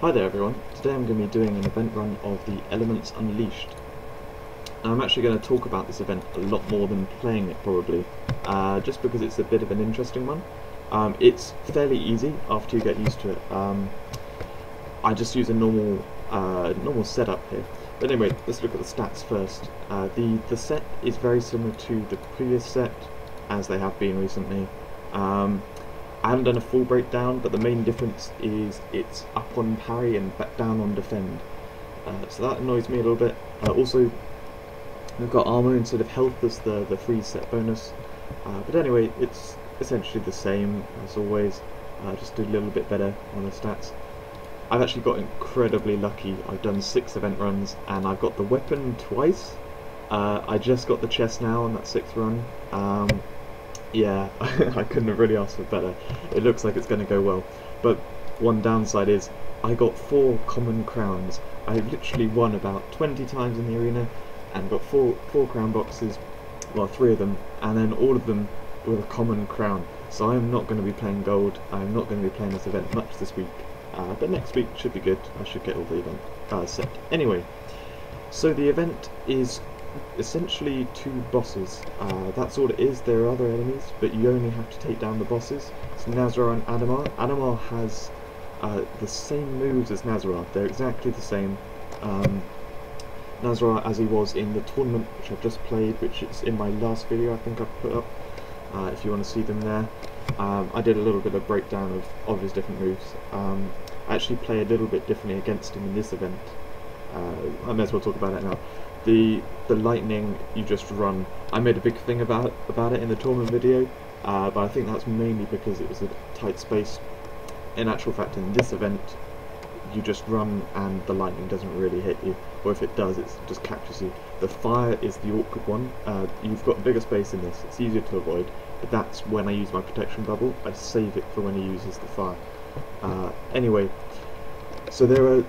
Hi there everyone, today I'm going to be doing an event run of the Elements Unleashed. Now, I'm actually going to talk about this event a lot more than playing it probably, just because it's a bit of an interesting one. It's fairly easy after you get used to it. I just use a normal setup here. But anyway, let's look at the stats first. The set is very similar to the previous set, as they have been recently. I haven't done a full breakdown, but the main difference is it's up on parry and back down on defend. So that annoys me a little bit. Also, we've got armor instead of health as the freeze set bonus. But anyway, it's essentially the same as always, just do a little bit better on the stats. I've actually got incredibly lucky. I've done 6 event runs and I've got the weapon twice. I just got the chest now on that 6th run. Yeah, I couldn't have really asked for better. It looks like it's going to go well. But one downside is I got 4 common crowns. I literally won about 20 times in the arena and got 4 crown boxes, well 3 of them, and then all of them with a common crown. So I am not going to be playing gold. I am not going to be playing this event much this week. But next week should be good. I should get all the event set. Anyway, so the event is essentially 2 bosses. That's all it is. There are other enemies, but you only have to take down the bosses. So Nazra and Adamar. Adamar has the same moves as Nazra. They're exactly the same. Nazra, as he was in the tournament which I've just played, which is in my last video I think I've put up, if you want to see them there. I did a little bit of breakdown of his different moves. I actually play a little bit differently against him in this event. I may as well talk about it now. The lightning, you just run. I made a big thing about it in the tournament video, but I think that's mainly because it was a tight space. In actual fact, in this event, you just run and the lightning doesn't really hit you, or if it does, it just captures you. The fire is the awkward one. You've got bigger space in this, it's easier to avoid, but that's when I use my protection bubble. I save it for when he uses the fire. Anyway, so there are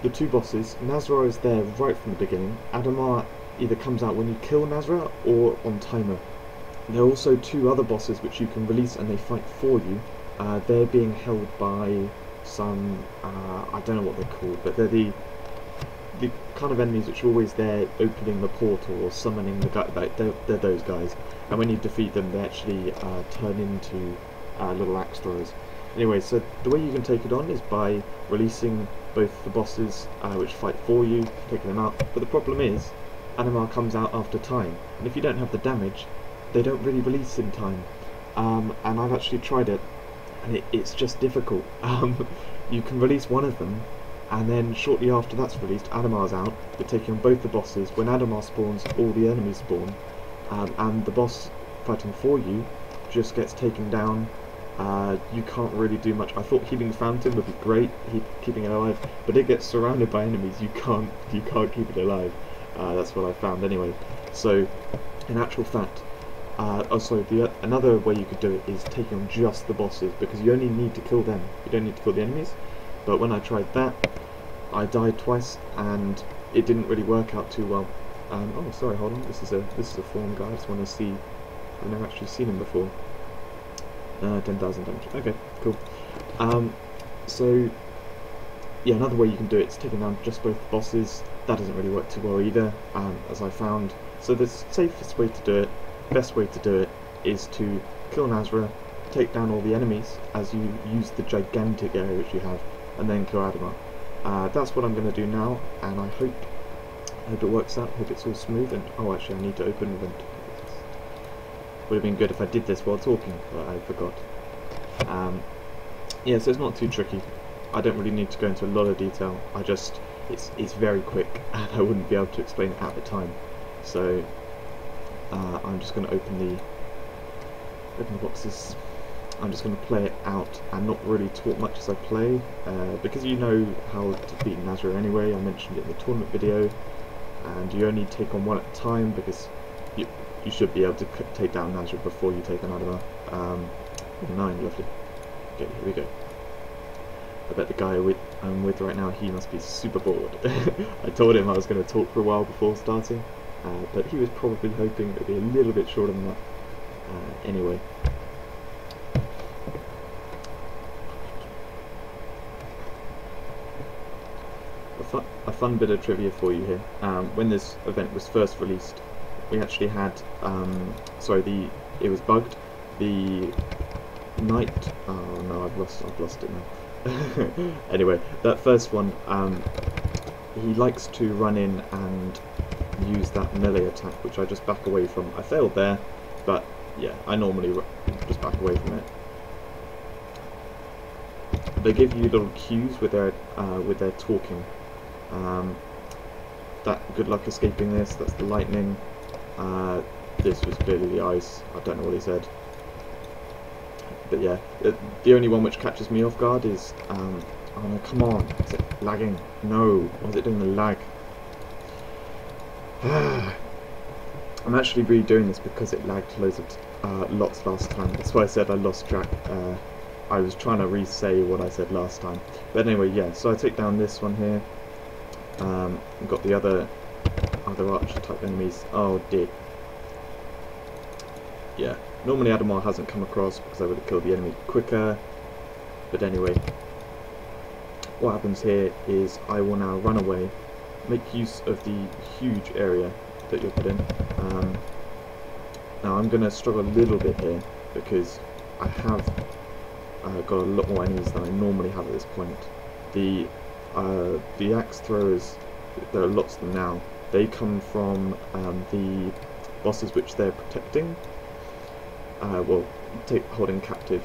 the 2 bosses. Nazra is there right from the beginning. Adamar either comes out when you kill Nazra or on timer. There are also 2 other bosses which you can release and they fight for you. They're being held by some, I don't know what they're called, but they're the kind of enemies which are always there opening the portal or summoning the guy. They're those guys, and when you defeat them they actually turn into little axe throwers. Anyway, so the way you can take it on is by releasing both the bosses which fight for you, taking them out. But the problem is, Adamar comes out after time, and if you don't have the damage, they don't really release in time. And I've actually tried it, and it's just difficult. You can release one of them, and then shortly after that's released, Adamar's out. You're taking on both the bosses. When Adamar spawns, all the enemies spawn, and the boss fighting for you just gets taken down. You can't really do much. I thought healing Fountain would be great, keeping it alive, but it gets surrounded by enemies. You can't keep it alive. That's what I found anyway. So, in actual fact, another way you could do it is taking on just the bosses, because you only need to kill them. You don't need to kill the enemies. But when I tried that, I died twice, and it didn't really work out too well. Oh, sorry, hold on. This is a forum guy. I just want to see. I've never actually seen him before. 10,000 damage. Okay, cool. So yeah, another way you can do it is taking down just both bosses. That doesn't really work too well either, as I found. So the safest way to do it, best way to do it, is to kill Nazra, take down all the enemies as you use the gigantic area which you have, and then kill Adamar. That's what I'm going to do now, and I hope it works out. Hope it's all smooth. And oh, actually, I need to open an event. Would have been good if I did this while talking, but I forgot. Yeah, so it's not too tricky. I don't really need to go into a lot of detail. It's very quick, and I wouldn't be able to explain it at the time. So I'm just going to open the boxes. I'm just going to play it out and not really talk much as I play, because you know how to beat Nazra anyway. I mentioned it in the tournament video, and you only take on one at a time because you should be able to take down Nazra before you take on Adamar. 9, lovely. Okay, here we go. I bet the guy I'm with right now, he must be super bored. I told him I was going to talk for a while before starting, but he was probably hoping it would be a little bit shorter than that. Anyway. a fun bit of trivia for you here. When this event was first released, we actually had, it was bugged. The night, oh no, I've lost it now. Anyway, that first one, he likes to run in and use that melee attack, which I just back away from. I failed there, but yeah, I normally just back away from it. They give you little cues with their talking. That good luck escaping this. That's the lightning. This was clearly the ice. I don't know what he said. But yeah, the only one which catches me off guard is oh no, come on, is it lagging? No, why is it doing the lag? I'm actually redoing this because it lagged lots last time. That's why I said I lost track. I was trying to re-say what I said last time. But anyway, yeah, so I take down this one here. We've got the other archer type enemies. Oh dear. Yeah, normally Adamar hasn't come across because I would have killed the enemy quicker. But anyway, what happens here is I will now run away, make use of the huge area that you're put in. Now I'm going to struggle a little bit here because I have got a lot more enemies than I normally have at this point. The axe throwers, there are lots of them now. They come from the bosses which they're protecting. Holding captive.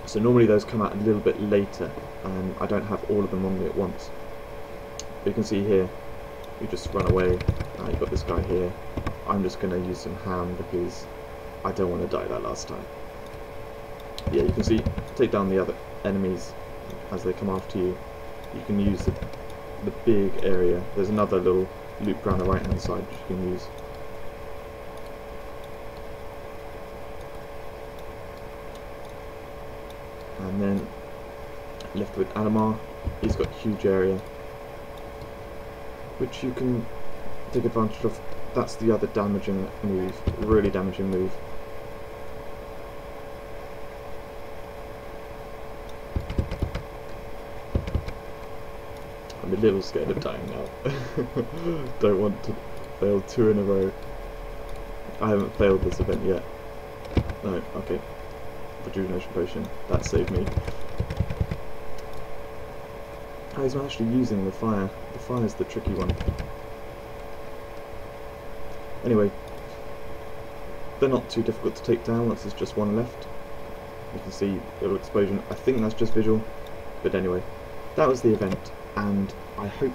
So normally those come out a little bit later, and I don't have all of them on me at once. But you can see here, you just run away. You've got this guy here. I'm just going to use some ham because I don't want to die that last time. Yeah, you can see, take down the other enemies as they come after you. You can use the big area. There's another little loop around the right hand side which you can use. And then left with Adamar. He's got a huge area which you can take advantage of. That's the other damaging move, really damaging move. I'm a little scared of dying now. Don't want to fail 2 in a row. I haven't failed this event yet. No, okay. Rejuvenation potion, that saved me. I was actually using the fire. The fire's the tricky one. Anyway, they're not too difficult to take down once there's just one left. You can see a little explosion. I think that's just visual, but anyway, that was the event, and I hope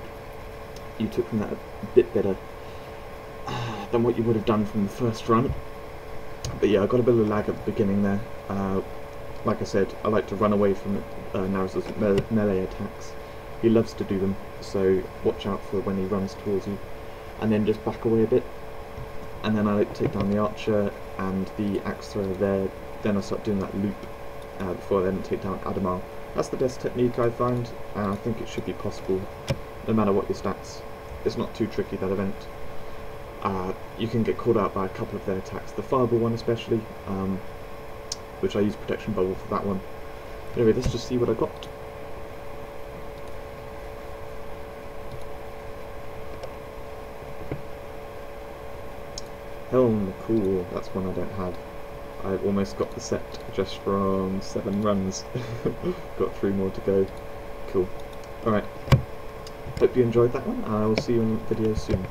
you took from that a bit better than what you would have done from the first run. But yeah, I got a bit of lag at the beginning there. Like I said, I like to run away from Naruto's melee attacks. He loves to do them, so watch out for when he runs towards you. And then just back away a bit. And then I like to take down the archer and the axe thrower there. Then I start doing that loop before I then take down Adamar. That's the best technique I find, and I think it should be possible no matter what your stats. It's not too tricky, that event. You can get caught out by a couple of their attacks, the fireball one especially, which I use protection bubble for that one. Anyway, let's just see what I got. Helm, cool, that's one I don't have. I've almost got the set just from 7 runs. Got 3 more to go. Cool. Alright. Hope you enjoyed that one, and I will see you in videos soon.